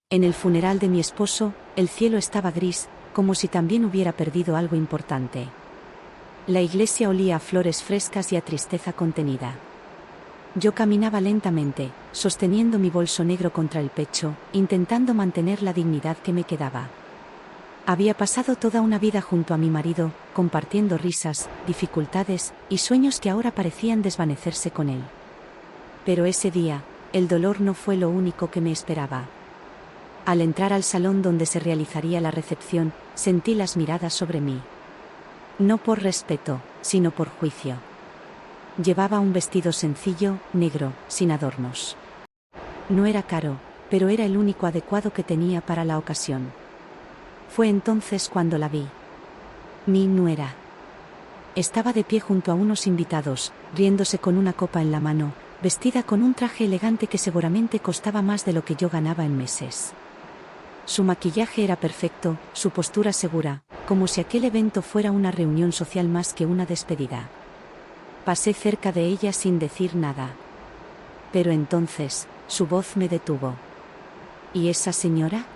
En el funeral de mi esposo, el cielo estaba gris, como si también hubiera perdido algo importante. La iglesia olía a flores frescas y a tristeza contenida. Yo caminaba lentamente, sosteniendo mi bolso negro contra el pecho, intentando mantener la dignidad que me quedaba. Había pasado toda una vida junto a mi marido, compartiendo risas, dificultades y sueños que ahora parecían desvanecerse con él. Pero ese día, el dolor no fue lo único que me esperaba. Al entrar al salón donde se realizaría la recepción, sentí las miradas sobre mí. No por respeto, sino por juicio. Llevaba un vestido sencillo, negro, sin adornos. No era caro, pero era el único adecuado que tenía para la ocasión. Fue entonces cuando la vi. Mi nuera. Estaba de pie junto a unos invitados, riéndose con una copa en la mano, vestida con un traje elegante que seguramente costaba más de lo que yo ganaba en meses. Su maquillaje era perfecto, su postura segura, como si aquel evento fuera una reunión social más que una despedida. Pasé cerca de ella sin decir nada. Pero entonces, su voz me detuvo. ¿Y esa señora?,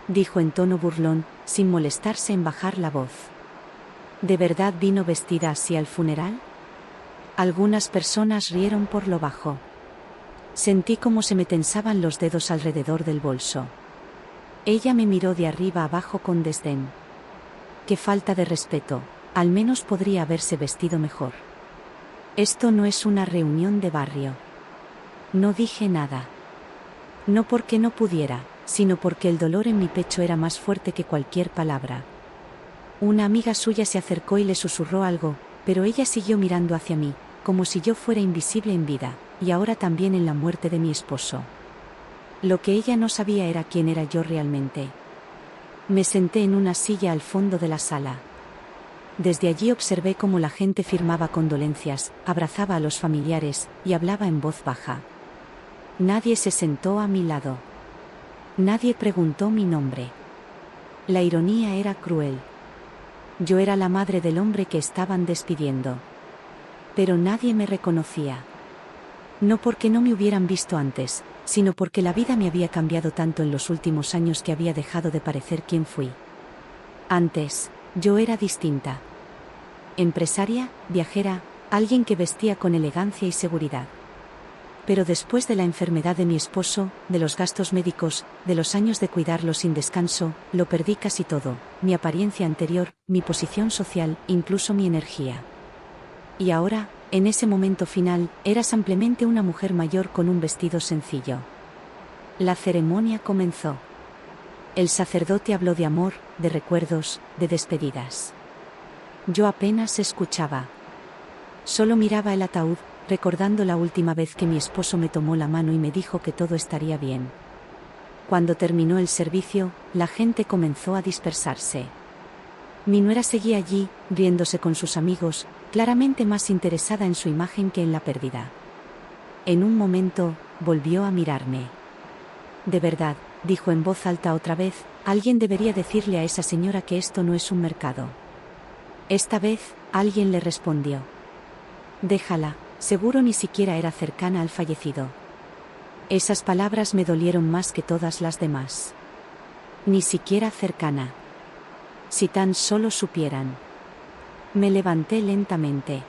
dijo en tono burlón, sin molestarse en bajar la voz. ¿De verdad vino vestida así al funeral? Algunas personas rieron por lo bajo. Sentí cómo se me tensaban los dedos alrededor del bolso. Ella me miró de arriba abajo con desdén. Qué falta de respeto, al menos podría haberse vestido mejor. Esto no es una reunión de barrio. No dije nada. No porque no pudiera, sino porque el dolor en mi pecho era más fuerte que cualquier palabra. Una amiga suya se acercó y le susurró algo, pero ella siguió mirando hacia mí, como si yo fuera invisible en vida, y ahora también en la muerte de mi esposo. Lo que ella no sabía era quién era yo realmente. Me senté en una silla al fondo de la sala. Desde allí observé cómo la gente firmaba condolencias, abrazaba a los familiares, y hablaba en voz baja. Nadie se sentó a mi lado. Nadie preguntó mi nombre. La ironía era cruel. Yo era la madre del hombre que estaban despidiendo. Pero nadie me reconocía. No porque no me hubieran visto antes, sino porque la vida me había cambiado tanto en los últimos años que había dejado de parecer quien fui. Antes, yo era distinta. Empresaria, viajera, alguien que vestía con elegancia y seguridad. Pero después de la enfermedad de mi esposo, de los gastos médicos, de los años de cuidarlo sin descanso, lo perdí casi todo, mi apariencia anterior, mi posición social, incluso mi energía. Y ahora, en ese momento final, era simplemente una mujer mayor con un vestido sencillo. La ceremonia comenzó. El sacerdote habló de amor, de recuerdos, de despedidas. Yo apenas escuchaba. Solo miraba el ataúd, recordando la última vez que mi esposo me tomó la mano y me dijo que todo estaría bien. Cuando terminó el servicio, la gente comenzó a dispersarse. Mi nuera seguía allí, riéndose con sus amigos, claramente más interesada en su imagen que en la pérdida. En un momento, volvió a mirarme. De verdad, dijo en voz alta otra vez, alguien debería decirle a esa señora que esto no es un mercado. Esta vez, alguien le respondió. Déjala, seguro ni siquiera era cercana al fallecido. Esas palabras me dolieron más que todas las demás. Ni siquiera cercana. Si tan solo supieran. Me levanté lentamente.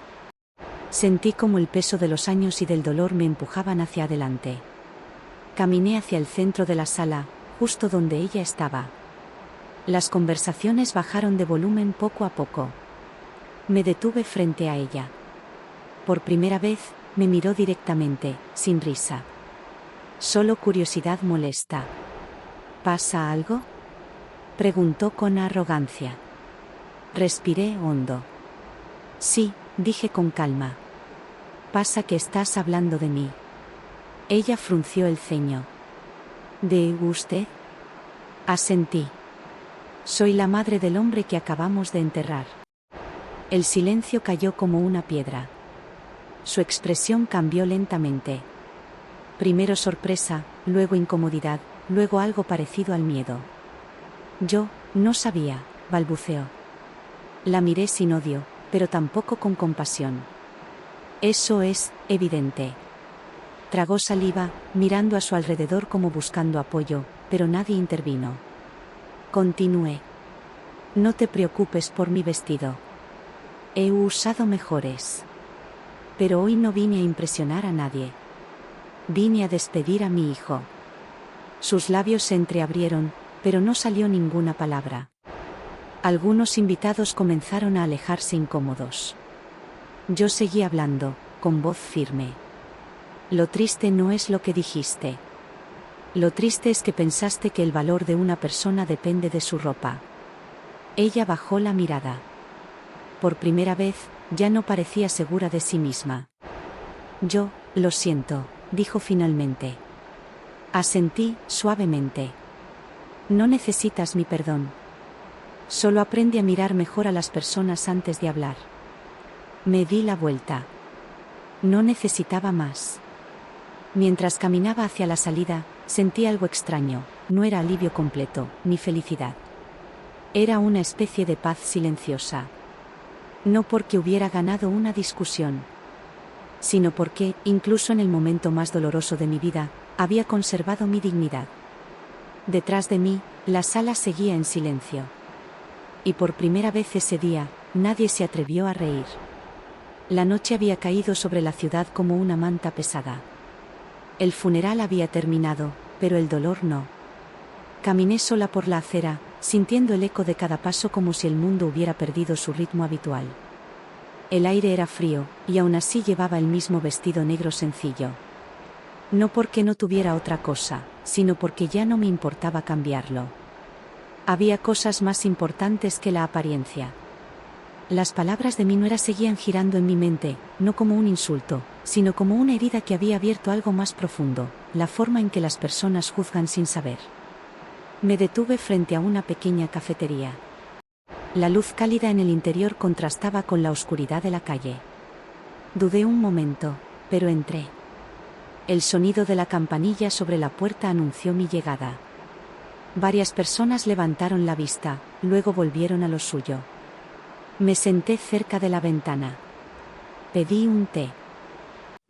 Sentí como el peso de los años y del dolor me empujaban hacia adelante. Caminé hacia el centro de la sala, justo donde ella estaba. Las conversaciones bajaron de volumen poco a poco. Me detuve frente a ella. Por primera vez, me miró directamente, sin risa. Solo curiosidad molesta. ¿Pasa algo?, preguntó con arrogancia. Respiré hondo. Sí, dije con calma. Pasa que estás hablando de mí. Ella frunció el ceño. ¿De usted? Asentí. Soy la madre del hombre que acabamos de enterrar. El silencio cayó como una piedra. Su expresión cambió lentamente. Primero sorpresa, luego incomodidad, luego algo parecido al miedo. Yo, no sabía, balbuceó. La miré sin odio, pero tampoco con compasión. Eso es evidente. Tragó saliva, mirando a su alrededor como buscando apoyo, pero nadie intervino. Continué. No te preocupes por mi vestido. He usado mejores. Pero hoy no vine a impresionar a nadie. Vine a despedir a mi hijo. Sus labios se entreabrieron, pero no salió ninguna palabra. Algunos invitados comenzaron a alejarse incómodos. Yo seguí hablando, con voz firme. Lo triste no es lo que dijiste. Lo triste es que pensaste que el valor de una persona depende de su ropa. Ella bajó la mirada. Por primera vez, ya no parecía segura de sí misma. Yo, lo siento, dijo finalmente. Asentí, suavemente. No necesitas mi perdón. Solo aprende a mirar mejor a las personas antes de hablar. Me di la vuelta. No necesitaba más. Mientras caminaba hacia la salida, sentí algo extraño, no era alivio completo, ni felicidad. Era una especie de paz silenciosa. No porque hubiera ganado una discusión, sino porque, incluso en el momento más doloroso de mi vida, había conservado mi dignidad. Detrás de mí, la sala seguía en silencio. Y por primera vez ese día, nadie se atrevió a reír. La noche había caído sobre la ciudad como una manta pesada. El funeral había terminado, pero el dolor no. Caminé sola por la acera, sintiendo el eco de cada paso como si el mundo hubiera perdido su ritmo habitual. El aire era frío, y aún así llevaba el mismo vestido negro sencillo. No porque no tuviera otra cosa, sino porque ya no me importaba cambiarlo. Había cosas más importantes que la apariencia. Las palabras de Minora seguían girando en mi mente, no como un insulto, sino como una herida que había abierto algo más profundo, la forma en que las personas juzgan sin saber. Me detuve frente a una pequeña cafetería. La luz cálida en el interior contrastaba con la oscuridad de la calle. Dudé un momento, pero entré. El sonido de la campanilla sobre la puerta anunció mi llegada. Varias personas levantaron la vista, luego volvieron a lo suyo. Me senté cerca de la ventana. Pedí un té.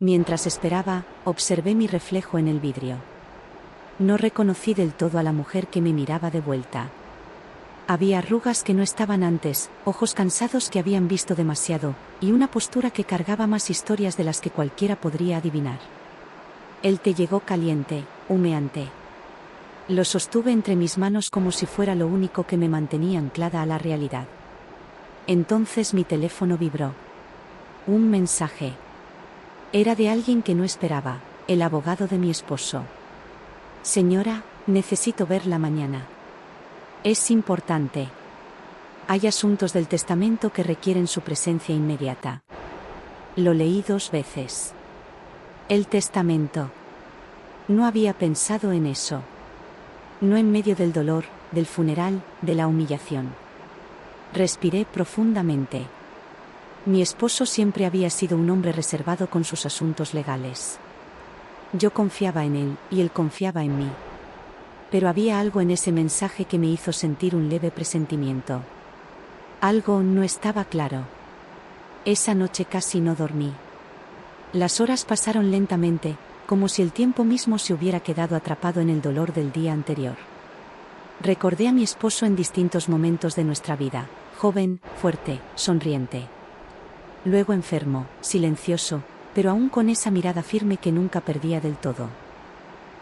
Mientras esperaba, observé mi reflejo en el vidrio. No reconocí del todo a la mujer que me miraba de vuelta. Había arrugas que no estaban antes, ojos cansados que habían visto demasiado, y una postura que cargaba más historias de las que cualquiera podría adivinar. El té llegó caliente, humeante. Lo sostuve entre mis manos como si fuera lo único que me mantenía anclada a la realidad. Entonces mi teléfono vibró. Un mensaje. Era de alguien que no esperaba, el abogado de mi esposo. Señora, necesito verla mañana. Es importante. Hay asuntos del testamento que requieren su presencia inmediata. Lo leí 2 veces. El testamento. No había pensado en eso. No en medio del dolor, del funeral, de la humillación. Respiré profundamente. Mi esposo siempre había sido un hombre reservado con sus asuntos legales. Yo confiaba en él, y él confiaba en mí. Pero había algo en ese mensaje que me hizo sentir un leve presentimiento. Algo no estaba claro. Esa noche casi no dormí. Las horas pasaron lentamente, como si el tiempo mismo se hubiera quedado atrapado en el dolor del día anterior. Recordé a mi esposo en distintos momentos de nuestra vida, joven, fuerte, sonriente. Luego enfermo, silencioso, pero aún con esa mirada firme que nunca perdía del todo.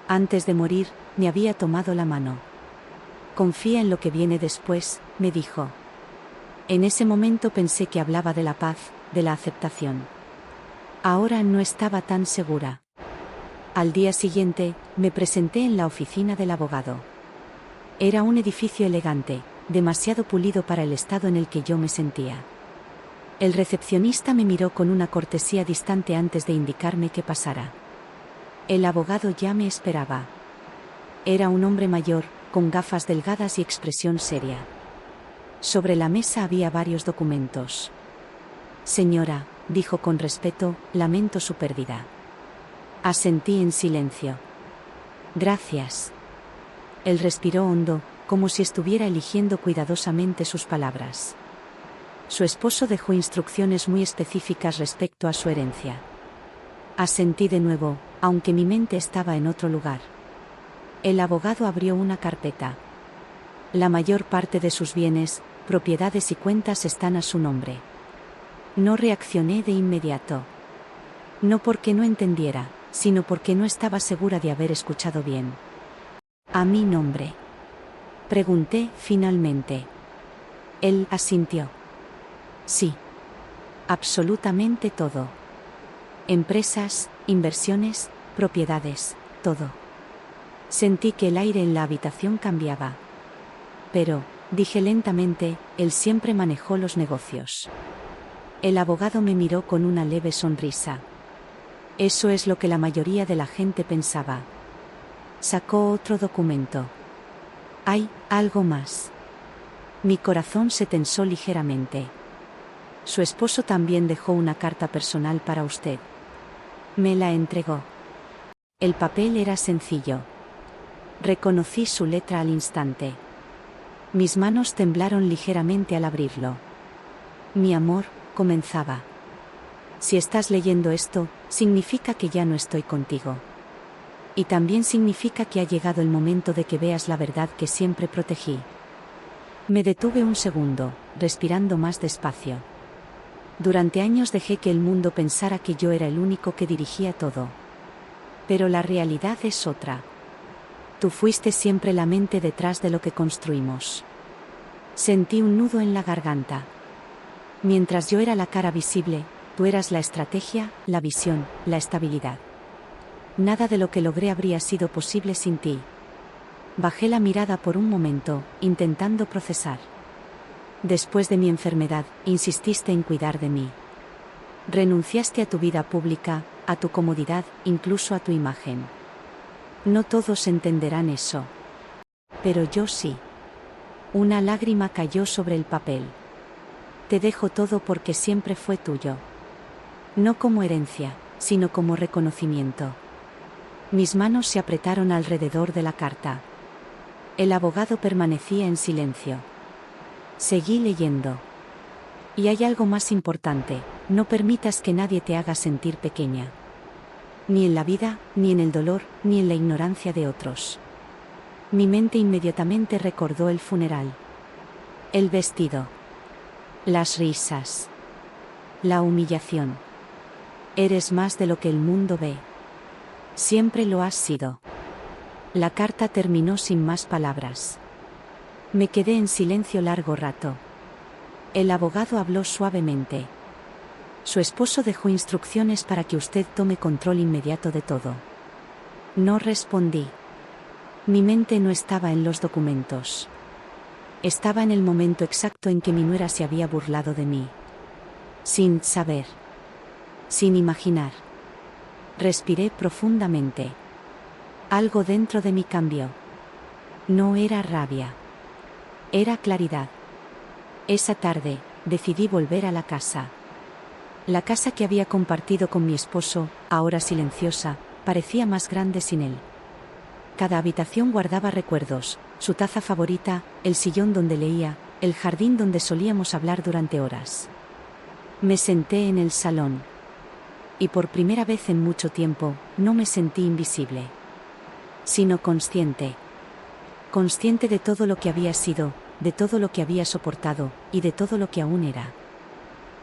Antes de morir, me había tomado la mano. Confía en lo que viene después, me dijo. En ese momento pensé que hablaba de la paz, de la aceptación. Ahora no estaba tan segura. Al día siguiente, me presenté en la oficina del abogado. Era un edificio elegante, demasiado pulido para el estado en el que yo me sentía. El recepcionista me miró con una cortesía distante antes de indicarme que pasara. El abogado ya me esperaba. Era un hombre mayor, con gafas delgadas y expresión seria. Sobre la mesa había varios documentos. Señora, dijo con respeto, lamento su pérdida. Asentí en silencio. Gracias. Él respiró hondo, como si estuviera eligiendo cuidadosamente sus palabras. Su esposo dejó instrucciones muy específicas respecto a su herencia. Asentí de nuevo, aunque mi mente estaba en otro lugar. El abogado abrió una carpeta. La mayor parte de sus bienes, propiedades y cuentas están a su nombre. No reaccioné de inmediato. No porque no entendiera, sino porque no estaba segura de haber escuchado bien. ¿A mi nombre?, pregunté finalmente. Él asintió. Sí. Absolutamente todo. Empresas, inversiones, propiedades, todo. Sentí que el aire en la habitación cambiaba. Pero, dije lentamente, él siempre manejó los negocios. El abogado me miró con una leve sonrisa. Eso es lo que la mayoría de la gente pensaba. Sacó otro documento. Hay algo más. Mi corazón se tensó ligeramente. Su esposo también dejó una carta personal para usted. Me la entregó. El papel era sencillo. Reconocí su letra al instante. Mis manos temblaron ligeramente al abrirlo. Mi amor, comenzaba. Si estás leyendo esto, significa que ya no estoy contigo. Y también significa que ha llegado el momento de que veas la verdad que siempre protegí. Me detuve un segundo, respirando más despacio. Durante años dejé que el mundo pensara que yo era el único que dirigía todo. Pero la realidad es otra. Tú fuiste siempre la mente detrás de lo que construimos. Sentí un nudo en la garganta. Mientras yo era la cara visible, tú eras la estrategia, la visión, la estabilidad. Nada de lo que logré habría sido posible sin ti. Bajé la mirada por un momento, intentando procesar. Después de mi enfermedad, insististe en cuidar de mí. Renunciaste a tu vida pública, a tu comodidad, incluso a tu imagen. No todos entenderán eso. Pero yo sí. Una lágrima cayó sobre el papel. Te dejo todo porque siempre fue tuyo. No como herencia, sino como reconocimiento. Mis manos se apretaron alrededor de la carta. El abogado permanecía en silencio. Seguí leyendo. Y hay algo más importante, no permitas que nadie te haga sentir pequeña. Ni en la vida, ni en el dolor, ni en la ignorancia de otros. Mi mente inmediatamente recordó el funeral. El vestido. Las risas. La humillación. Eres más de lo que el mundo ve. Siempre lo has sido. La carta terminó sin más palabras. Me quedé en silencio largo rato. El abogado habló suavemente. Su esposo dejó instrucciones para que usted tome control inmediato de todo. No respondí. Mi mente no estaba en los documentos. Estaba en el momento exacto en que mi nuera se había burlado de mí. Sin saber. Sin imaginar. Respiré profundamente. Algo dentro de mí cambió. No era rabia. Era claridad. Esa tarde, decidí volver a la casa. La casa que había compartido con mi esposo, ahora silenciosa, parecía más grande sin él. Cada habitación guardaba recuerdos, su taza favorita, el sillón donde leía, el jardín donde solíamos hablar durante horas. Me senté en el salón. Y por primera vez en mucho tiempo, no me sentí invisible. Sino consciente. Consciente de todo lo que había sido, de todo lo que había soportado, y de todo lo que aún era.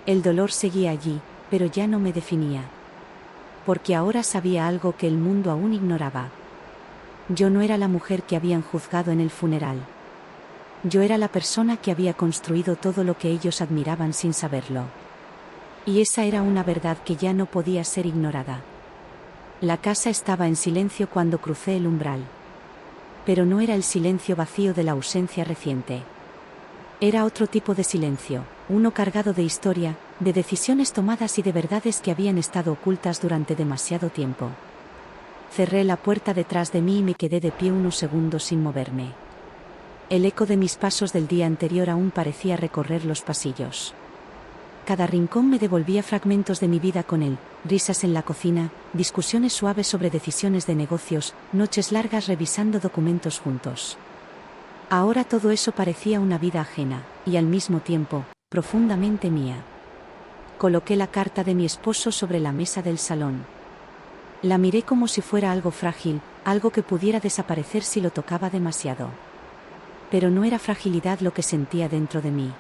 El dolor seguía allí, pero ya no me definía. Porque ahora sabía algo que el mundo aún ignoraba. Yo no era la mujer que habían juzgado en el funeral. Yo era la persona que había construido todo lo que ellos admiraban sin saberlo. Y esa era una verdad que ya no podía ser ignorada. La casa estaba en silencio cuando crucé el umbral. Pero no era el silencio vacío de la ausencia reciente. Era otro tipo de silencio, uno cargado de historia, de decisiones tomadas y de verdades que habían estado ocultas durante demasiado tiempo. Cerré la puerta detrás de mí y me quedé de pie unos segundos sin moverme. El eco de mis pasos del día anterior aún parecía recorrer los pasillos. Cada rincón me devolvía fragmentos de mi vida con él, risas en la cocina, discusiones suaves sobre decisiones de negocios, noches largas revisando documentos juntos. Ahora todo eso parecía una vida ajena, y al mismo tiempo, profundamente mía. Coloqué la carta de mi esposo sobre la mesa del salón. La miré como si fuera algo frágil, algo que pudiera desaparecer si lo tocaba demasiado. Pero no era fragilidad lo que sentía dentro de mí.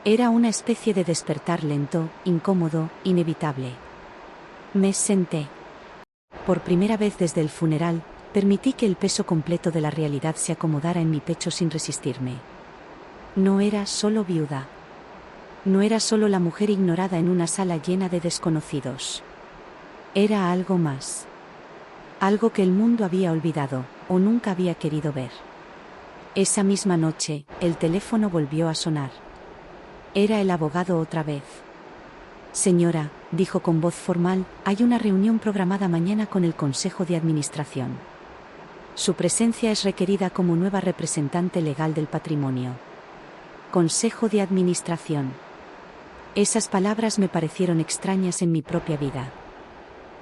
Era una especie de despertar lento, incómodo, inevitable. Me senté. Por primera vez desde el funeral, permití que el peso completo de la realidad se acomodara en mi pecho sin resistirme. No era solo viuda. No era solo la mujer ignorada en una sala llena de desconocidos. Era algo más. Algo que el mundo había olvidado, o nunca había querido ver. Esa misma noche, el teléfono volvió a sonar. Era el abogado otra vez. Señora, dijo con voz formal, hay una reunión programada mañana con el Consejo de Administración. Su presencia es requerida como nueva representante legal del patrimonio. Consejo de Administración. Esas palabras me parecieron extrañas en mi propia vida.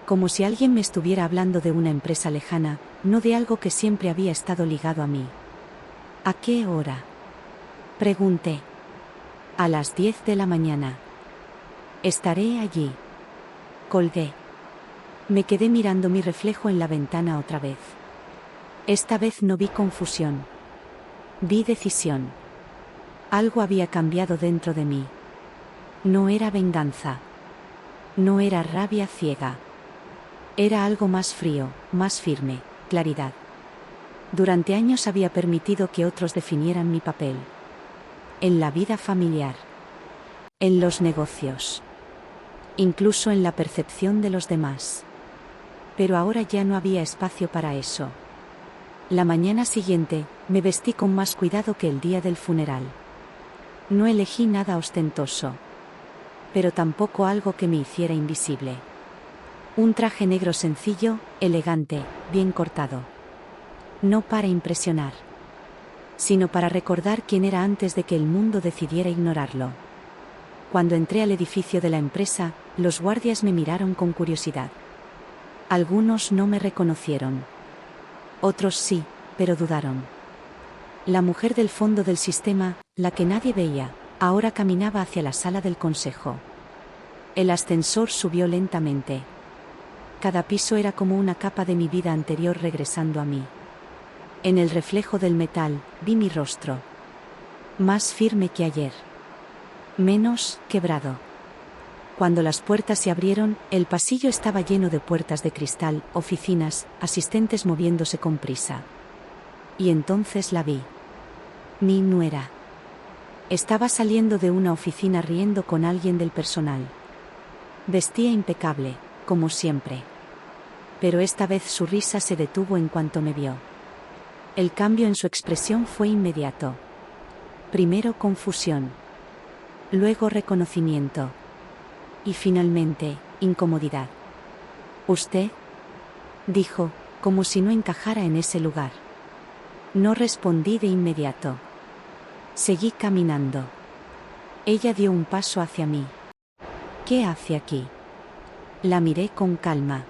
Como si alguien me estuviera hablando de una empresa lejana, no de algo que siempre había estado ligado a mí. ¿A qué hora? Pregunté. A las 10 de la mañana. Estaré allí. Colgué. Me quedé mirando mi reflejo en la ventana otra vez. Esta vez no vi confusión. Vi decisión. Algo había cambiado dentro de mí. No era venganza. No era rabia ciega. Era algo más frío, más firme, claridad. Durante años había permitido que otros definieran mi papel. En la vida familiar. En los negocios. Incluso en la percepción de los demás. Pero ahora ya no había espacio para eso. La mañana siguiente, me vestí con más cuidado que el día del funeral. No elegí nada ostentoso. Pero tampoco algo que me hiciera invisible. Un traje negro sencillo, elegante, bien cortado. No para impresionar, sino para recordar quién era antes de que el mundo decidiera ignorarlo. Cuando entré al edificio de la empresa, los guardias me miraron con curiosidad. Algunos no me reconocieron. Otros sí, pero dudaron. La mujer del fondo del sistema, la que nadie veía, ahora caminaba hacia la sala del consejo. El ascensor subió lentamente. Cada piso era como una capa de mi vida anterior regresando a mí. En el reflejo del metal, vi mi rostro. Más firme que ayer. Menos quebrado. Cuando las puertas se abrieron, el pasillo estaba lleno de puertas de cristal, oficinas, asistentes moviéndose con prisa. Y entonces la vi. Mi nuera. Estaba saliendo de una oficina riendo con alguien del personal. Vestía impecable, como siempre. Pero esta vez su risa se detuvo en cuanto me vio. El cambio en su expresión fue inmediato. Primero confusión. Luego reconocimiento. Y finalmente, incomodidad. ¿Usted? Dijo, como si no encajara en ese lugar. No respondí de inmediato. Seguí caminando. Ella dio un paso hacia mí. ¿Qué hace aquí? La miré con calma.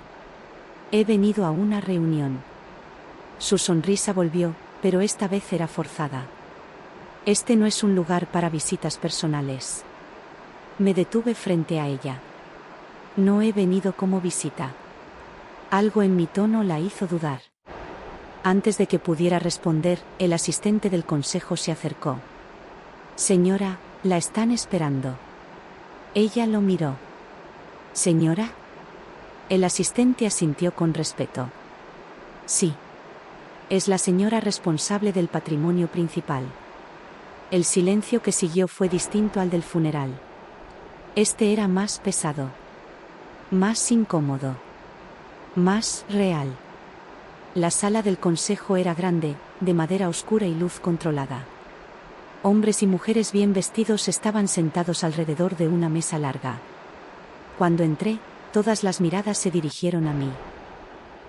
He venido a una reunión. Su sonrisa volvió, pero esta vez era forzada. Este no es un lugar para visitas personales. Me detuve frente a ella. No he venido como visita. Algo en mi tono la hizo dudar. Antes de que pudiera responder, el asistente del consejo se acercó. Señora, la están esperando. Ella lo miró. ¿Señora? El asistente asintió con respeto. Sí. Es la señora responsable del patrimonio principal. El silencio que siguió fue distinto al del funeral. Este era más pesado. Más incómodo. Más real. La sala del consejo era grande, de madera oscura y luz controlada. Hombres y mujeres bien vestidos estaban sentados alrededor de una mesa larga. Cuando entré, todas las miradas se dirigieron a mí.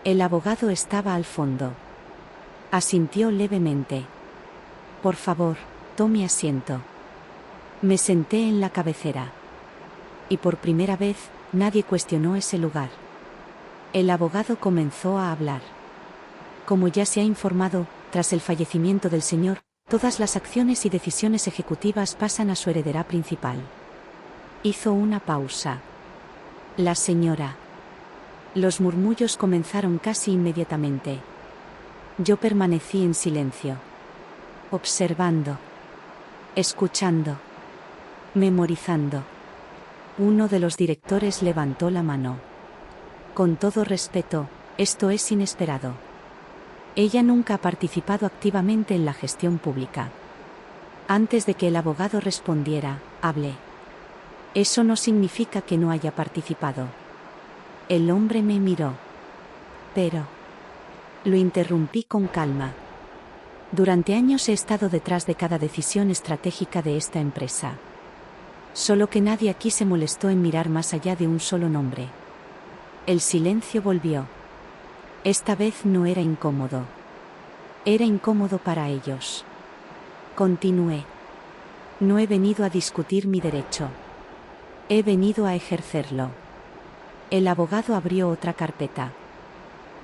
El abogado estaba al fondo. Asintió levemente. Por favor, tome asiento. Me senté en la cabecera. Y por primera vez, nadie cuestionó ese lugar. El abogado comenzó a hablar. Como ya se ha informado, tras el fallecimiento del señor, todas las acciones y decisiones ejecutivas pasan a su heredera principal. Hizo una pausa. La señora. Los murmullos comenzaron casi inmediatamente. Yo permanecí en silencio, observando, escuchando, memorizando. Uno de los directores levantó la mano. Con todo respeto, esto es inesperado. Ella nunca ha participado activamente en la gestión pública. Antes de que el abogado respondiera, hablé. Eso no significa que no haya participado. El hombre me miró. Pero... Lo interrumpí con calma. Durante años he estado detrás de cada decisión estratégica de esta empresa. Solo que nadie aquí se molestó en mirar más allá de un solo nombre. El silencio volvió. Esta vez no era incómodo. Era incómodo para ellos. Continué. No he venido a discutir mi derecho. He venido a ejercerlo. El abogado abrió otra carpeta.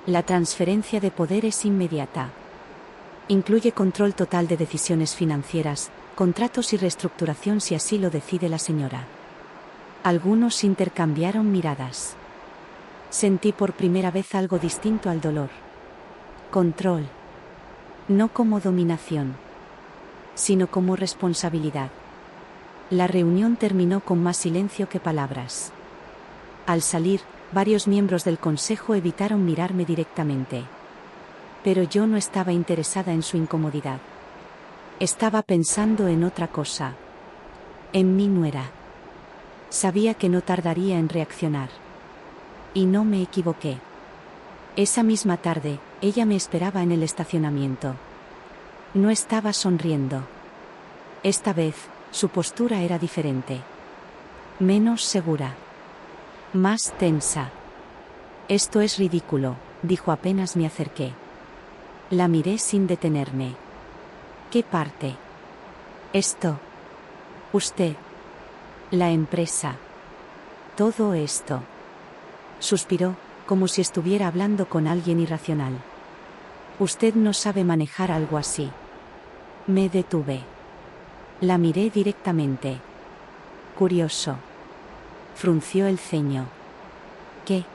La transferencia de poder es inmediata. Incluye control total de decisiones financieras, contratos y reestructuración si así lo decide la señora. Algunos intercambiaron miradas. Sentí por primera vez algo distinto al dolor. Control. No como dominación, sino como responsabilidad. La reunión terminó con más silencio que palabras. Al salir, varios miembros del consejo evitaron mirarme directamente. Pero yo no estaba interesada en su incomodidad. Estaba pensando en otra cosa. En mi nuera. Sabía que no tardaría en reaccionar. Y no me equivoqué. Esa misma tarde, ella me esperaba en el estacionamiento. No estaba sonriendo. Esta vez, su postura era diferente. Menos segura. Más tensa. Esto es ridículo, dijo apenas me acerqué. La miré sin detenerme. ¿Qué parte? Esto. Usted. La empresa. Todo esto. Suspiró, como si estuviera hablando con alguien irracional. Usted no sabe manejar algo así. Me detuve. La miré directamente. Curioso. Frunció el ceño. ¿Qué?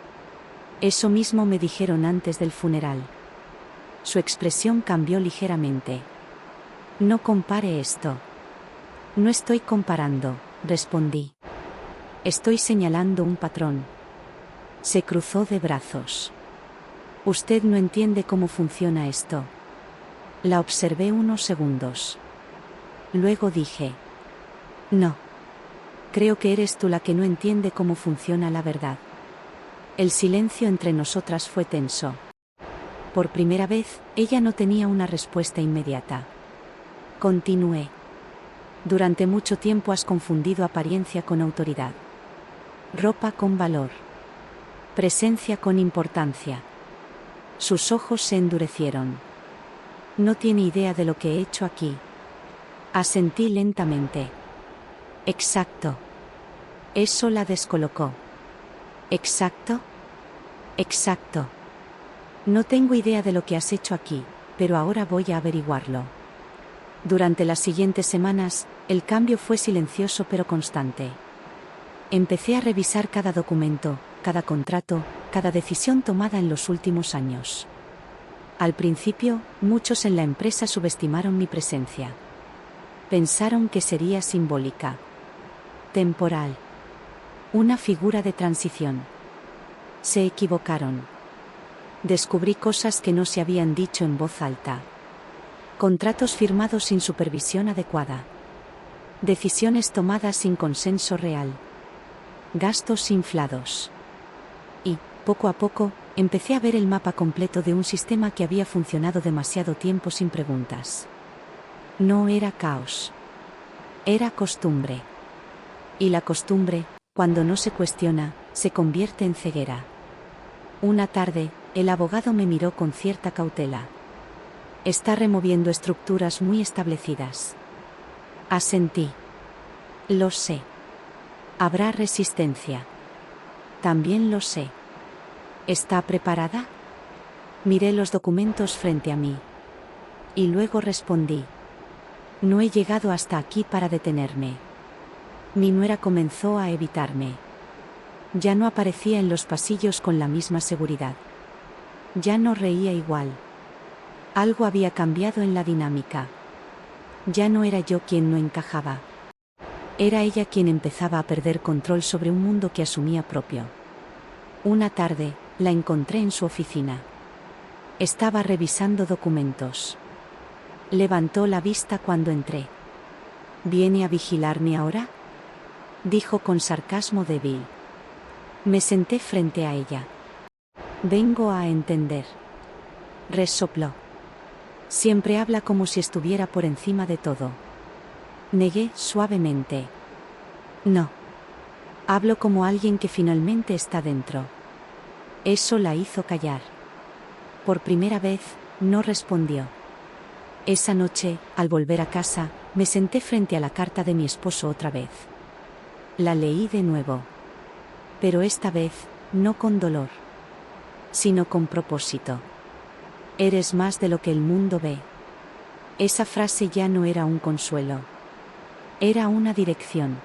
Eso mismo me dijeron antes del funeral. Su expresión cambió ligeramente. No compare esto. No estoy comparando, respondí. Estoy señalando un patrón. Se cruzó de brazos. Usted no entiende cómo funciona esto. La observé unos segundos. Luego dije. No. Creo que eres tú la que no entiende cómo funciona la verdad. El silencio entre nosotras fue tenso. Por primera vez, ella no tenía una respuesta inmediata. Continué. Durante mucho tiempo has confundido apariencia con autoridad. Ropa con valor. Presencia con importancia. Sus ojos se endurecieron. No tiene idea de lo que he hecho aquí. Asentí lentamente. Exacto. Eso la descolocó. ¿Exacto? Exacto. No tengo idea de lo que has hecho aquí, pero ahora voy a averiguarlo. Durante las siguientes semanas, el cambio fue silencioso pero constante. Empecé a revisar cada documento, cada contrato, cada decisión tomada en los últimos años. Al principio, muchos en la empresa subestimaron mi presencia. Pensaron que sería simbólica. Temporal. Una figura de transición. Se equivocaron. Descubrí cosas que no se habían dicho en voz alta. Contratos firmados sin supervisión adecuada. Decisiones tomadas sin consenso real. Gastos inflados. Y, poco a poco, empecé a ver el mapa completo de un sistema que había funcionado demasiado tiempo sin preguntas. No era caos. Era costumbre. Y la costumbre, cuando no se cuestiona, se convierte en ceguera. Una tarde, el abogado me miró con cierta cautela. Está removiendo estructuras muy establecidas. Asentí. Lo sé. Habrá resistencia. También lo sé. ¿Está preparada? Miré los documentos frente a mí. Y luego respondí. No he llegado hasta aquí para detenerme. Mi nuera comenzó a evitarme. Ya no aparecía en los pasillos con la misma seguridad. Ya no reía igual. Algo había cambiado en la dinámica. Ya no era yo quien no encajaba. Era ella quien empezaba a perder control sobre un mundo que asumía propio. Una tarde, la encontré en su oficina. Estaba revisando documentos. Levantó la vista cuando entré. ¿Viene a vigilarme ahora?, dijo con sarcasmo débil. Me senté frente a ella. Vengo a entender. Resopló. Siempre habla como si estuviera por encima de todo. Negué suavemente. No. Hablo como alguien que finalmente está dentro. Eso la hizo callar. Por primera vez, no respondió. Esa noche, al volver a casa, me senté frente a la carta de mi esposo otra vez. La leí de nuevo. Pero esta vez, no con dolor, sino con propósito. Eres más de lo que el mundo ve. Esa frase ya no era un consuelo. Era una dirección.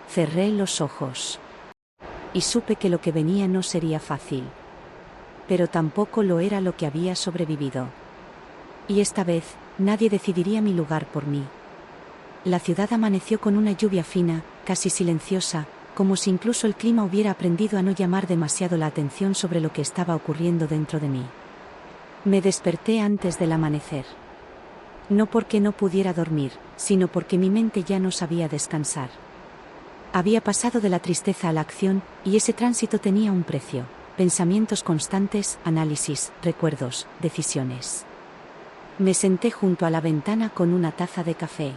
Cerré los ojos. Y supe que lo que venía no sería fácil. Pero tampoco lo era lo que había sobrevivido. Y esta vez, nadie decidiría mi lugar por mí. La ciudad amaneció con una lluvia fina, casi silenciosa, como si incluso el clima hubiera aprendido a no llamar demasiado la atención sobre lo que estaba ocurriendo dentro de mí. Me desperté antes del amanecer. No porque no pudiera dormir, sino porque mi mente ya no sabía descansar. Había pasado de la tristeza a la acción, y ese tránsito tenía un precio: pensamientos constantes, análisis, recuerdos, decisiones. Me senté junto a la ventana con una taza de café.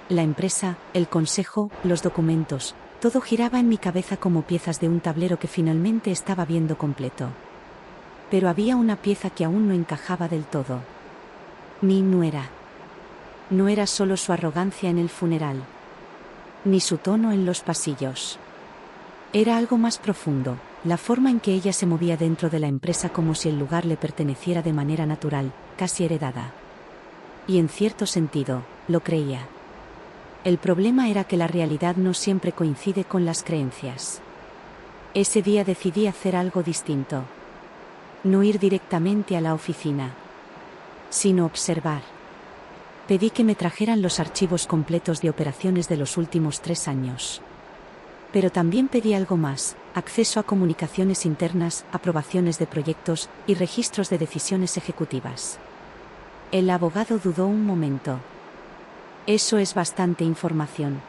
La empresa, el consejo, los documentos, todo giraba en mi cabeza como piezas de un tablero que finalmente estaba viendo completo. Pero había una pieza que aún no encajaba del todo. Mi nuera. No era solo su arrogancia en el funeral, ni su tono en los pasillos. Era algo más profundo, la forma en que ella se movía dentro de la empresa como si el lugar le perteneciera de manera natural, casi heredada. Y en cierto sentido, lo creía. El problema era que la realidad no siempre coincide con las creencias. Ese día decidí hacer algo distinto. No ir directamente a la oficina, sino observar. Pedí que me trajeran los archivos completos de operaciones de los últimos 3 años. Pero también pedí algo más: acceso a comunicaciones internas, aprobaciones de proyectos y registros de decisiones ejecutivas. El abogado dudó un momento. Eso es bastante información.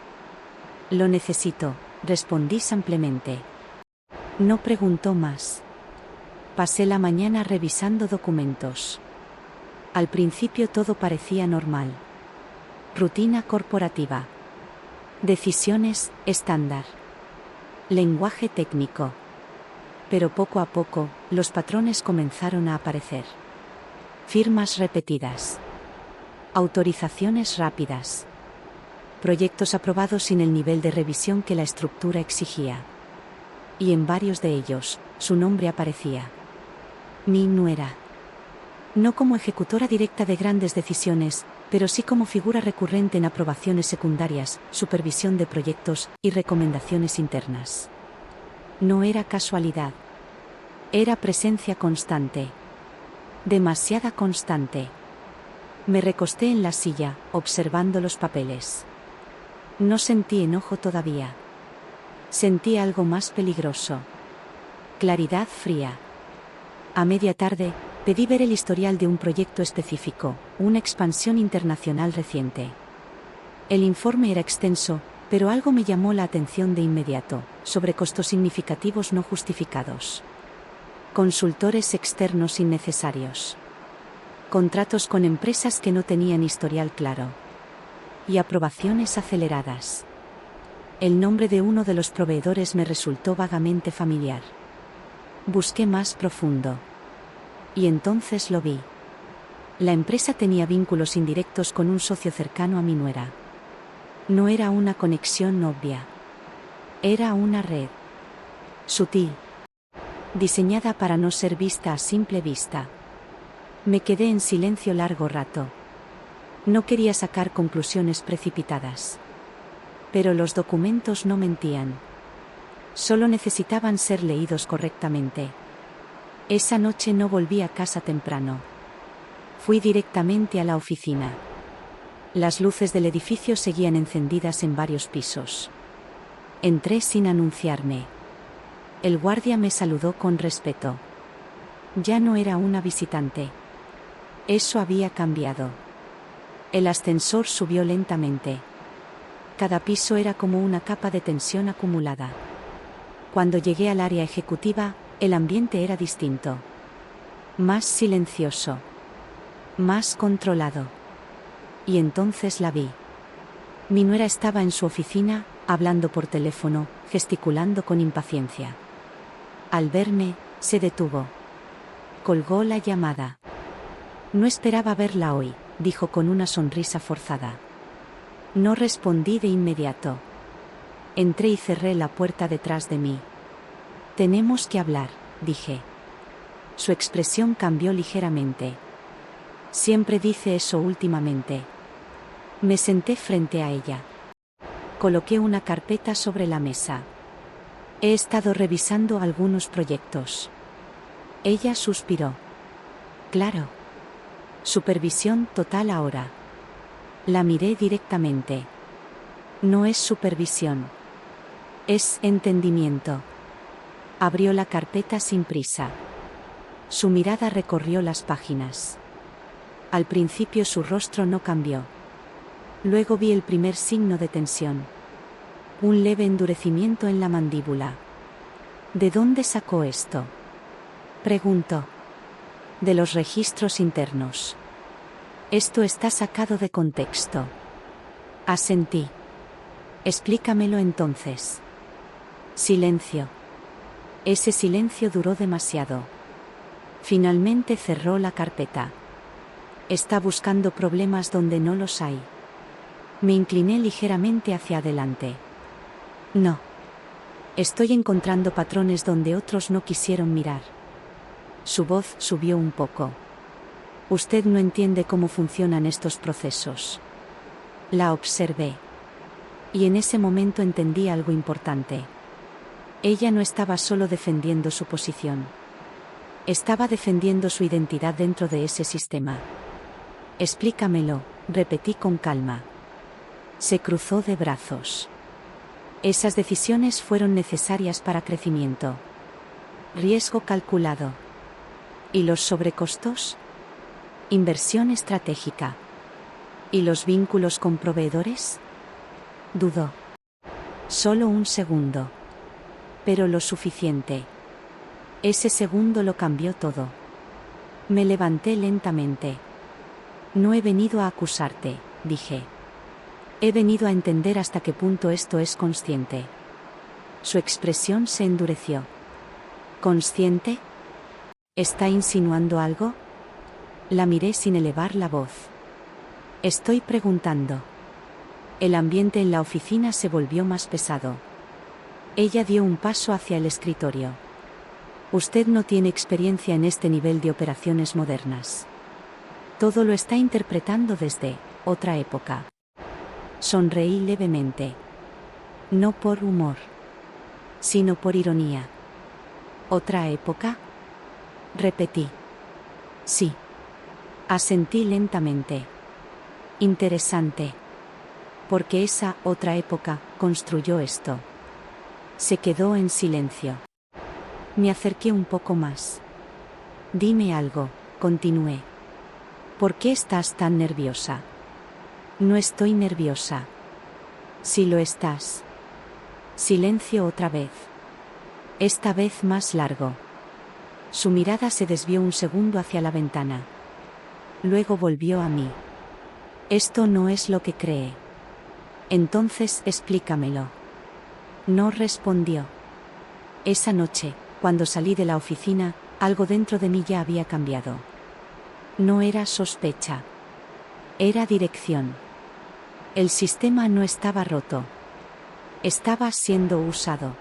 Lo necesito, respondí simplemente. No preguntó más. Pasé la mañana revisando documentos. Al principio todo parecía normal. Rutina corporativa. Decisiones estándar. Lenguaje técnico. Pero poco a poco, los patrones comenzaron a aparecer. Firmas repetidas. Autorizaciones rápidas. Proyectos aprobados sin el nivel de revisión que la estructura exigía. Y en varios de ellos, su nombre aparecía. Mi nuera. No como ejecutora directa de grandes decisiones, pero sí como figura recurrente en aprobaciones secundarias, supervisión de proyectos y recomendaciones internas. No era casualidad. Era presencia constante. Demasiada constante. Me recosté en la silla, observando los papeles. No sentí enojo todavía. Sentí algo más peligroso. Claridad fría. A media tarde, pedí ver el historial de un proyecto específico, una expansión internacional reciente. El informe era extenso, pero algo me llamó la atención de inmediato: sobrecostos significativos no justificados. Consultores externos innecesarios. Contratos con empresas que no tenían historial claro. Y aprobaciones aceleradas. El nombre de uno de los proveedores me resultó vagamente familiar. Busqué más profundo. Y entonces lo vi. La empresa tenía vínculos indirectos con un socio cercano a mi nuera. No era una conexión obvia. Era una red. Sutil. Diseñada para no ser vista a simple vista. Me quedé en silencio largo rato. No quería sacar conclusiones precipitadas. Pero los documentos no mentían. Solo necesitaban ser leídos correctamente. Esa noche no volví a casa temprano. Fui directamente a la oficina. Las luces del edificio seguían encendidas en varios pisos. Entré sin anunciarme. El guardia me saludó con respeto. Ya no era una visitante. Eso había cambiado. El ascensor subió lentamente. Cada piso era como una capa de tensión acumulada. Cuando llegué al área ejecutiva, el ambiente era distinto. Más silencioso. Más controlado. Y entonces la vi. Mi nuera estaba en su oficina, hablando por teléfono, gesticulando con impaciencia. Al verme, se detuvo. Colgó la llamada. No esperaba verla hoy, dijo con una sonrisa forzada. No respondí de inmediato. Entré y cerré la puerta detrás de mí. Tenemos que hablar, dije. Su expresión cambió ligeramente. Siempre dice eso últimamente. Me senté frente a ella. Coloqué una carpeta sobre la mesa. He estado revisando algunos proyectos. Ella suspiró. Claro. Supervisión total ahora. La miré directamente. No es supervisión. Es entendimiento. Abrió la carpeta sin prisa. Su mirada recorrió las páginas. Al principio su rostro no cambió. Luego vi el primer signo de tensión. Un leve endurecimiento en la mandíbula. ¿De dónde sacó esto?, preguntó. De los registros internos. Esto está sacado de contexto. Asentí. Explícamelo entonces. Silencio. Ese silencio duró demasiado. Finalmente cerró la carpeta. Está buscando problemas donde no los hay. Me incliné ligeramente hacia adelante. No. Estoy encontrando patrones donde otros no quisieron mirar. Su voz subió un poco. Usted no entiende cómo funcionan estos procesos. La observé. Y en ese momento entendí algo importante. Ella no estaba solo defendiendo su posición. Estaba defendiendo su identidad dentro de ese sistema. Explícamelo, repetí con calma. Se cruzó de brazos. Esas decisiones fueron necesarias para crecimiento. Riesgo calculado. ¿Y los sobrecostos? Inversión estratégica. ¿Y los vínculos con proveedores? Dudó. Solo un segundo. Pero lo suficiente. Ese segundo lo cambió todo. Me levanté lentamente. No he venido a acusarte, dije. He venido a entender hasta qué punto esto es consciente. Su expresión se endureció. ¿Consciente? ¿Está insinuando algo? La miré sin elevar la voz. Estoy preguntando. El ambiente en la oficina se volvió más pesado. Ella dio un paso hacia el escritorio. Usted no tiene experiencia en este nivel de operaciones modernas. Todo lo está interpretando desde otra época. Sonreí levemente. No por humor, sino por ironía. ¿Otra época?, repetí. Sí. Asentí lentamente. Interesante. Porque esa otra época construyó esto. Se quedó en silencio. Me acerqué un poco más. Dime algo, continué. ¿Por qué estás tan nerviosa? No estoy nerviosa. Si lo estás. Silencio otra vez. Esta vez más largo. Su mirada se desvió un segundo hacia la ventana. Luego volvió a mí. Esto no es lo que cree. Entonces explícamelo. No respondió. Esa noche, cuando salí de la oficina, algo dentro de mí ya había cambiado. No era sospecha. Era dirección. El sistema no estaba roto. Estaba siendo usado.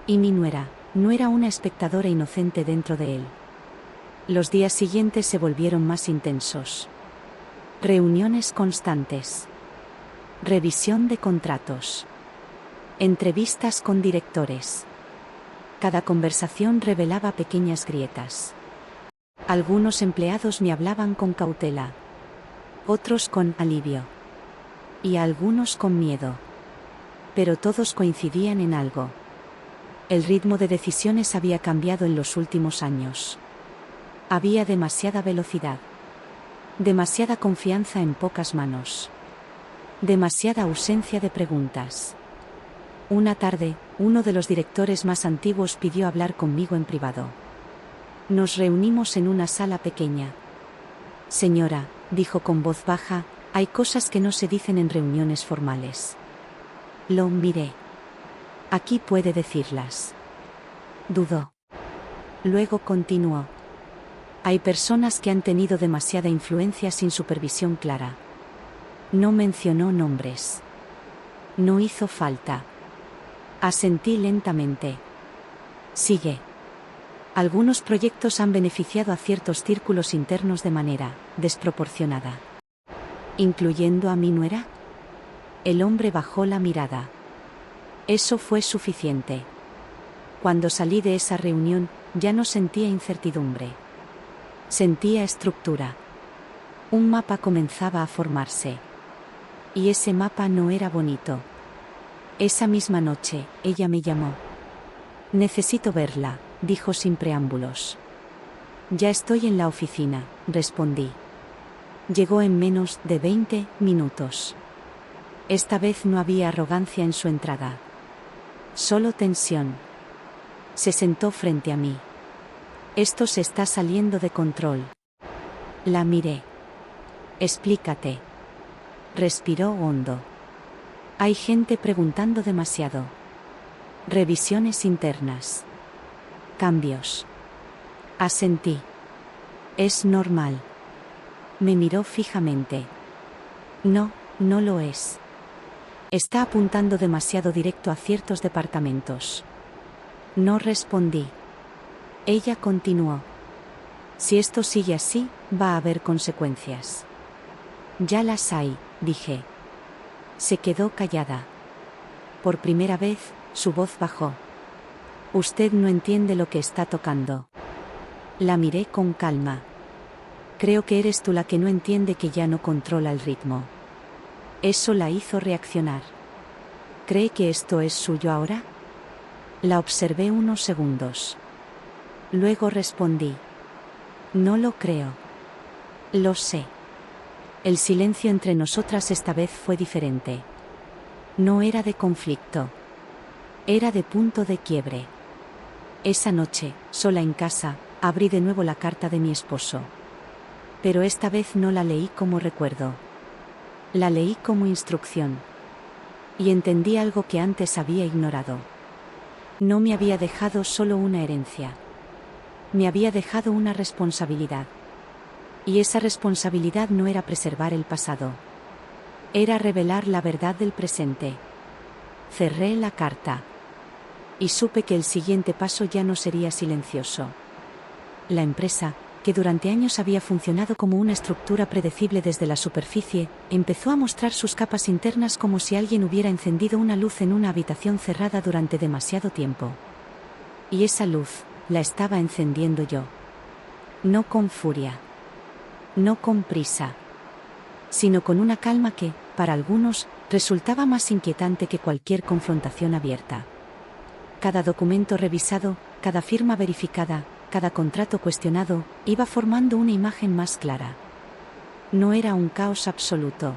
Y mi nuera no era una espectadora inocente dentro de él. Los días siguientes se volvieron más intensos. Reuniones constantes. Revisión de contratos. Entrevistas con directores. Cada conversación revelaba pequeñas grietas. Algunos empleados me hablaban con cautela, otros con alivio, y algunos con miedo. Pero todos coincidían en algo. El ritmo de decisiones había cambiado en los últimos años. Había demasiada velocidad. Demasiada confianza en pocas manos. Demasiada ausencia de preguntas. Una tarde, uno de los directores más antiguos pidió hablar conmigo en privado. Nos reunimos en una sala pequeña. Señora, dijo con voz baja, hay cosas que no se dicen en reuniones formales. Lo miré. Aquí puede decirlas. Dudó. Luego continuó. Hay personas que han tenido demasiada influencia sin supervisión clara. No mencionó nombres. No hizo falta. Asentí lentamente. Sigue. Algunos proyectos han beneficiado a ciertos círculos internos de manera desproporcionada. ¿Incluyendo a mi nuera? El hombre bajó la mirada. Eso fue suficiente. Cuando salí de esa reunión, ya no sentía incertidumbre. Sentía estructura. Un mapa comenzaba a formarse. Y ese mapa no era bonito. Esa misma noche, ella me llamó. Necesito verla, dijo sin preámbulos. Ya estoy en la oficina, respondí. Llegó en menos de 20 minutos. Esta vez no había arrogancia en su entrada. Solo tensión. Se sentó frente a mí. Esto se está saliendo de control. La miré. Explícate. Respiró hondo. Hay gente preguntando demasiado. Revisiones internas. Cambios. Asentí. Es normal. Me miró fijamente. No, no lo es. Está apuntando demasiado directo a ciertos departamentos. No respondí. Ella continuó. Si esto sigue así, va a haber consecuencias. Ya las hay, dije. Se quedó callada. Por primera vez, su voz bajó. Usted no entiende lo que está tocando. La miré con calma. Creo que eres tú la que no entiende que ya no controla el ritmo. Eso la hizo reaccionar. ¿Cree que esto es suyo ahora? La observé unos segundos. Luego respondí. No lo creo. Lo sé. El silencio entre nosotras esta vez fue diferente. No era de conflicto. Era de punto de quiebre. Esa noche, sola en casa, abrí de nuevo la carta de mi esposo. Pero esta vez no la leí como recuerdo. La leí como instrucción. Y entendí algo que antes había ignorado. No me había dejado solo una herencia. Me había dejado una responsabilidad. Y esa responsabilidad no era preservar el pasado. Era revelar la verdad del presente. Cerré la carta. Y supe que el siguiente paso ya no sería silencioso. La empresa, que durante años había funcionado como una estructura predecible desde la superficie, empezó a mostrar sus capas internas como si alguien hubiera encendido una luz en una habitación cerrada durante demasiado tiempo. Y esa luz, la estaba encendiendo yo. No con furia. No con prisa. Sino con una calma que, para algunos, resultaba más inquietante que cualquier confrontación abierta. Cada documento revisado, cada firma verificada, cada contrato cuestionado, iba formando una imagen más clara. No era un caos absoluto.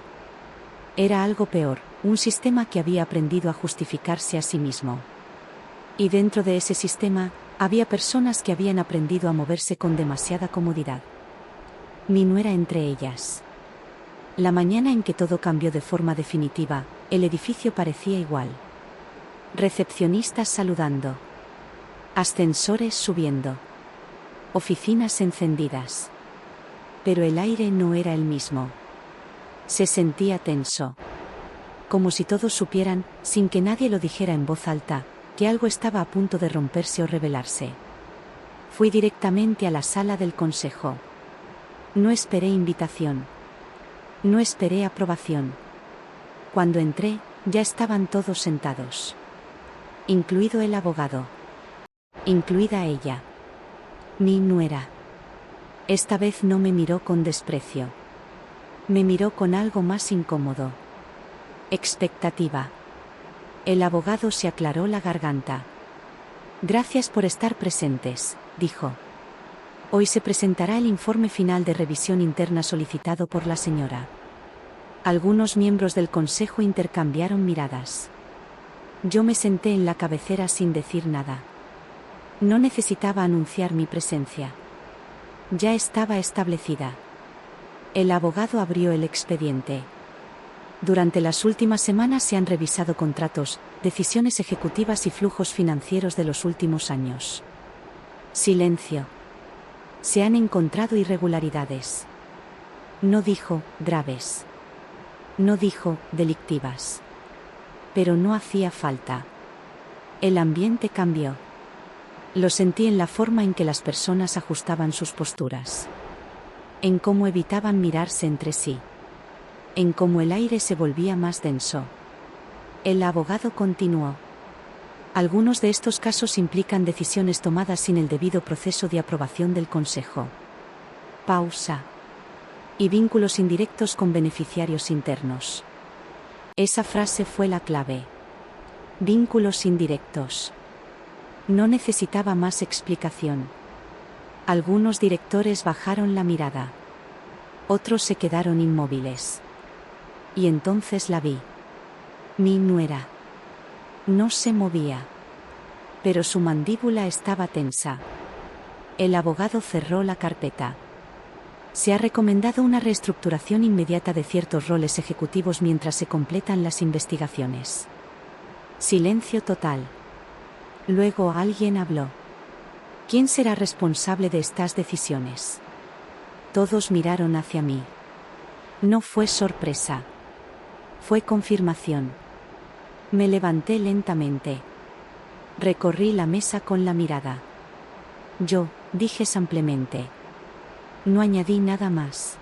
Era algo peor, un sistema que había aprendido a justificarse a sí mismo. Y dentro de ese sistema, había personas que habían aprendido a moverse con demasiada comodidad. Mi nuera entre ellas. La mañana en que todo cambió de forma definitiva, el edificio parecía igual. Recepcionistas saludando. Ascensores subiendo. Oficinas encendidas. Pero el aire no era el mismo. Se sentía tenso. Como si todos supieran, sin que nadie lo dijera en voz alta, que algo estaba a punto de romperse o revelarse. Fui directamente a la sala del consejo. No esperé invitación. No esperé aprobación. Cuando entré, ya estaban todos sentados. Incluido el abogado. Incluida ella. Mi nuera. Esta vez no me miró con desprecio. Me miró con algo más incómodo. Expectativa. El abogado se aclaró la garganta. Gracias por estar presentes, dijo. Hoy se presentará el informe final de revisión interna solicitado por la señora. Algunos miembros del consejo intercambiaron miradas. Yo me senté en la cabecera sin decir nada. No necesitaba anunciar mi presencia. Ya estaba establecida. El abogado abrió el expediente. Durante las últimas semanas se han revisado contratos, decisiones ejecutivas y flujos financieros de los últimos años. Silencio. Se han encontrado irregularidades. No dijo graves. No dijo delictivas. Pero no hacía falta. El ambiente cambió. Lo sentí en la forma en que las personas ajustaban sus posturas. En cómo evitaban mirarse entre sí. En cómo el aire se volvía más denso. El abogado continuó. Algunos de estos casos implican decisiones tomadas sin el debido proceso de aprobación del Consejo. Pausa. Y vínculos indirectos con beneficiarios internos. Esa frase fue la clave. Vínculos indirectos. No necesitaba más explicación. Algunos directores bajaron la mirada. Otros se quedaron inmóviles. Y entonces la vi. Mi nuera. No se movía. Pero su mandíbula estaba tensa. El abogado cerró la carpeta. Se ha recomendado una reestructuración inmediata de ciertos roles ejecutivos mientras se completan las investigaciones. Silencio total. Luego alguien habló. ¿Quién será responsable de estas decisiones? Todos miraron hacia mí. No fue sorpresa. Fue confirmación. Me levanté lentamente. Recorrí la mesa con la mirada. Yo, dije simplemente. No añadí nada más.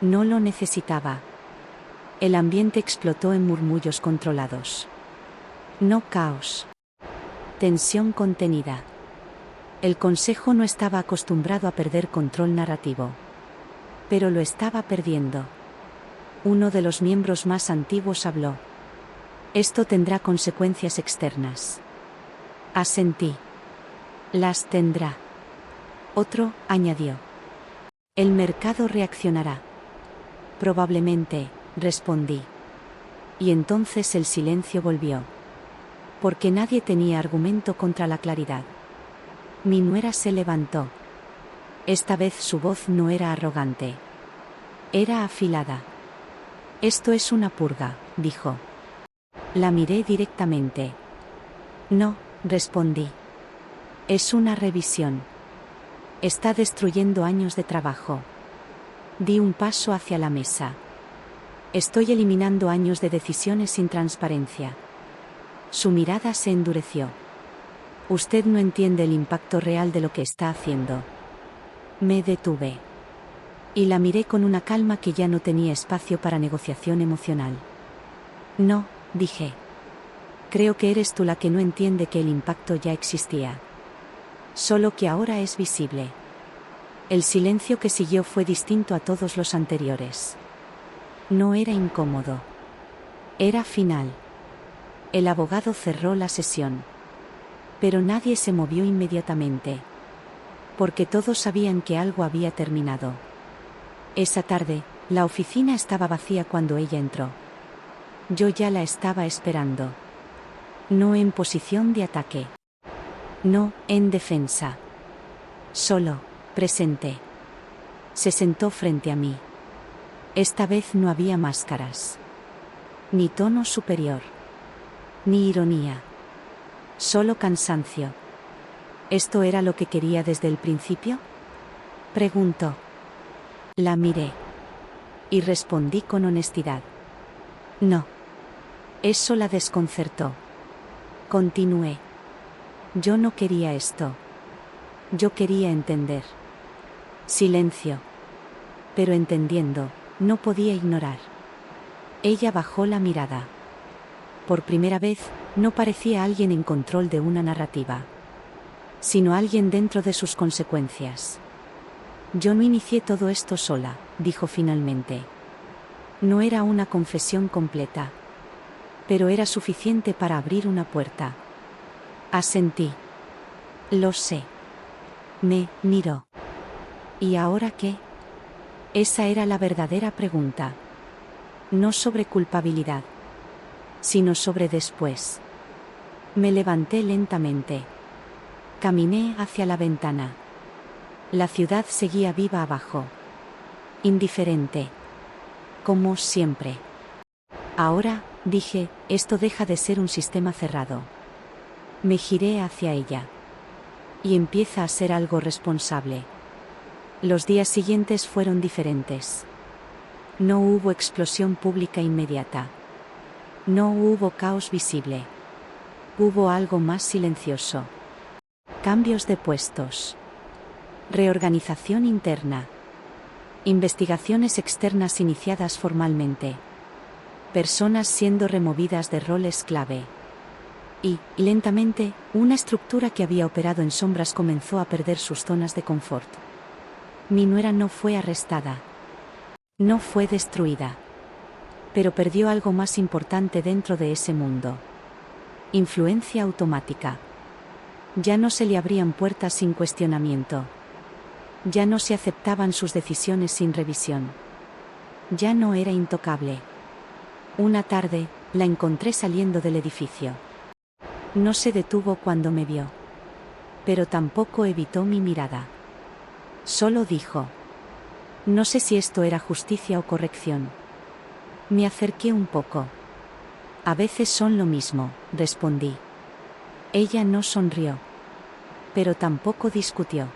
No lo necesitaba. El ambiente explotó en murmullos controlados. No caos. Tensión contenida. El consejo no estaba acostumbrado a perder control narrativo. Pero lo estaba perdiendo. Uno de los miembros más antiguos habló. Esto tendrá consecuencias externas. Asentí. Las tendrá. Otro, añadió. El mercado reaccionará. Probablemente, respondí. Y entonces el silencio volvió. Porque nadie tenía argumento contra la claridad. Mi nuera se levantó. Esta vez su voz no era arrogante. Era afilada. Esto es una purga, dijo. La miré directamente. No, respondí. Es una revisión. Está destruyendo años de trabajo. Di un paso hacia la mesa. Estoy eliminando años de decisiones sin transparencia. Su mirada se endureció. Usted no entiende el impacto real de lo que está haciendo. Me detuve. Y la miré con una calma que ya no tenía espacio para negociación emocional. No, dije. Creo que eres tú la que no entiende que el impacto ya existía. Solo que ahora es visible. El silencio que siguió fue distinto a todos los anteriores. No era incómodo. Era final. El abogado cerró la sesión. Pero nadie se movió inmediatamente. Porque todos sabían que algo había terminado. Esa tarde, la oficina estaba vacía cuando ella entró. Yo ya la estaba esperando. No en posición de ataque. No, en defensa. Solo, presente. Se sentó frente a mí. Esta vez no había máscaras. Ni tono superior. Ni ironía. Solo cansancio. ¿Esto era lo que quería desde el principio? Preguntó. La miré. Y respondí con honestidad. No. Eso la desconcertó. Continué. Yo no quería esto. Yo quería entender. Silencio. Pero entendiendo, no podía ignorar. Ella bajó la mirada. Por primera vez, no parecía alguien en control de una narrativa, sino alguien dentro de sus consecuencias. Yo no inicié todo esto sola, dijo finalmente. No era una confesión completa, pero era suficiente para abrir una puerta. Asentí. Lo sé. Me miró. ¿Y ahora qué? Esa era la verdadera pregunta. No sobre culpabilidad, sino sobre después. Me levanté lentamente. Caminé hacia la ventana. La ciudad seguía viva abajo. Indiferente. Como siempre. Ahora, dije, esto deja de ser un sistema cerrado. Me giré hacia ella. Y empieza a ser algo responsable. Los días siguientes fueron diferentes. No hubo explosión pública inmediata. No hubo caos visible. Hubo algo más silencioso. Cambios de puestos. Reorganización interna. Investigaciones externas iniciadas formalmente. Personas siendo removidas de roles clave. Y, lentamente, una estructura que había operado en sombras comenzó a perder sus zonas de confort. Mi nuera no fue arrestada. No fue destruida. Pero perdió algo más importante dentro de ese mundo. Influencia automática. Ya no se le abrían puertas sin cuestionamiento. Ya no se aceptaban sus decisiones sin revisión. Ya no era intocable. Una tarde, la encontré saliendo del edificio. No se detuvo cuando me vio. Pero tampoco evitó mi mirada. Solo dijo: no sé si esto era justicia o corrección. Me acerqué un poco. A veces son lo mismo, respondí. Ella no sonrió. Pero tampoco discutió.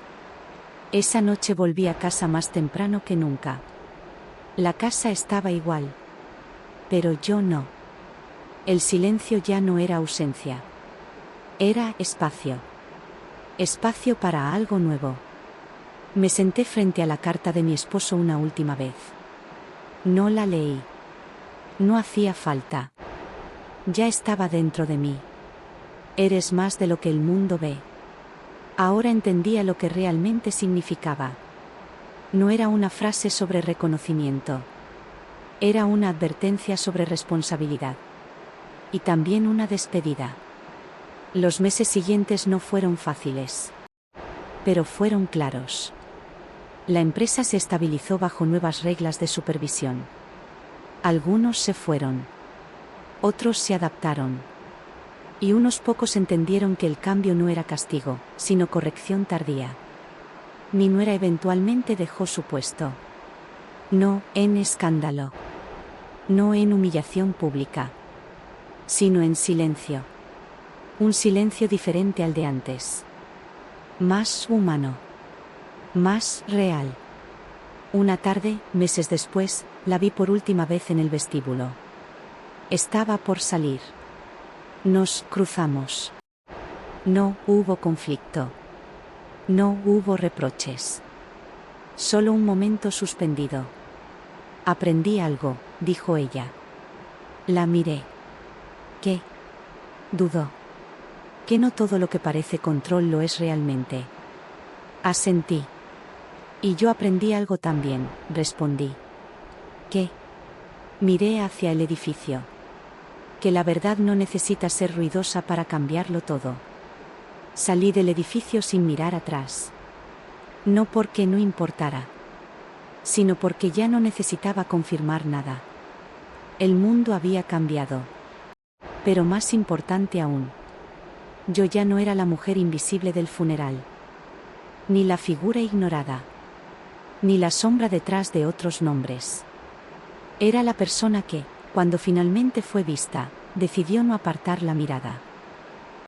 Esa noche volví a casa más temprano que nunca. La casa estaba igual. Pero yo no. El silencio ya no era ausencia. Era espacio. Espacio para algo nuevo. Me senté frente a la carta de mi esposo una última vez. No la leí. No hacía falta. Ya estaba dentro de mí. Eres más de lo que el mundo ve. Ahora entendía lo que realmente significaba. No era una frase sobre reconocimiento. Era una advertencia sobre responsabilidad. Y también una despedida. Los meses siguientes no fueron fáciles. Pero fueron claros. La empresa se estabilizó bajo nuevas reglas de supervisión. Algunos se fueron. Otros se adaptaron. Y unos pocos entendieron que el cambio no era castigo, sino corrección tardía. Mi nuera eventualmente dejó su puesto. No en escándalo. No en humillación pública. Sino en silencio. Un silencio diferente al de antes. Más humano. Más real. Una tarde, meses después, la vi por última vez en el vestíbulo. Estaba por salir. Nos cruzamos. No hubo conflicto. No hubo reproches. Solo un momento suspendido. Aprendí algo, dijo ella. La miré. ¿Qué? Dudó. Que no todo lo que parece control lo es realmente. Asentí. Y yo aprendí algo también, respondí. ¿Qué? Miré hacia el edificio. Que la verdad no necesita ser ruidosa para cambiarlo todo. Salí del edificio sin mirar atrás. No porque no importara, sino porque ya no necesitaba confirmar nada. El mundo había cambiado. Pero más importante aún, yo ya no era la mujer invisible del funeral. Ni la figura ignorada. Ni la sombra detrás de otros nombres. Era la persona que, cuando finalmente fue vista, decidió no apartar la mirada.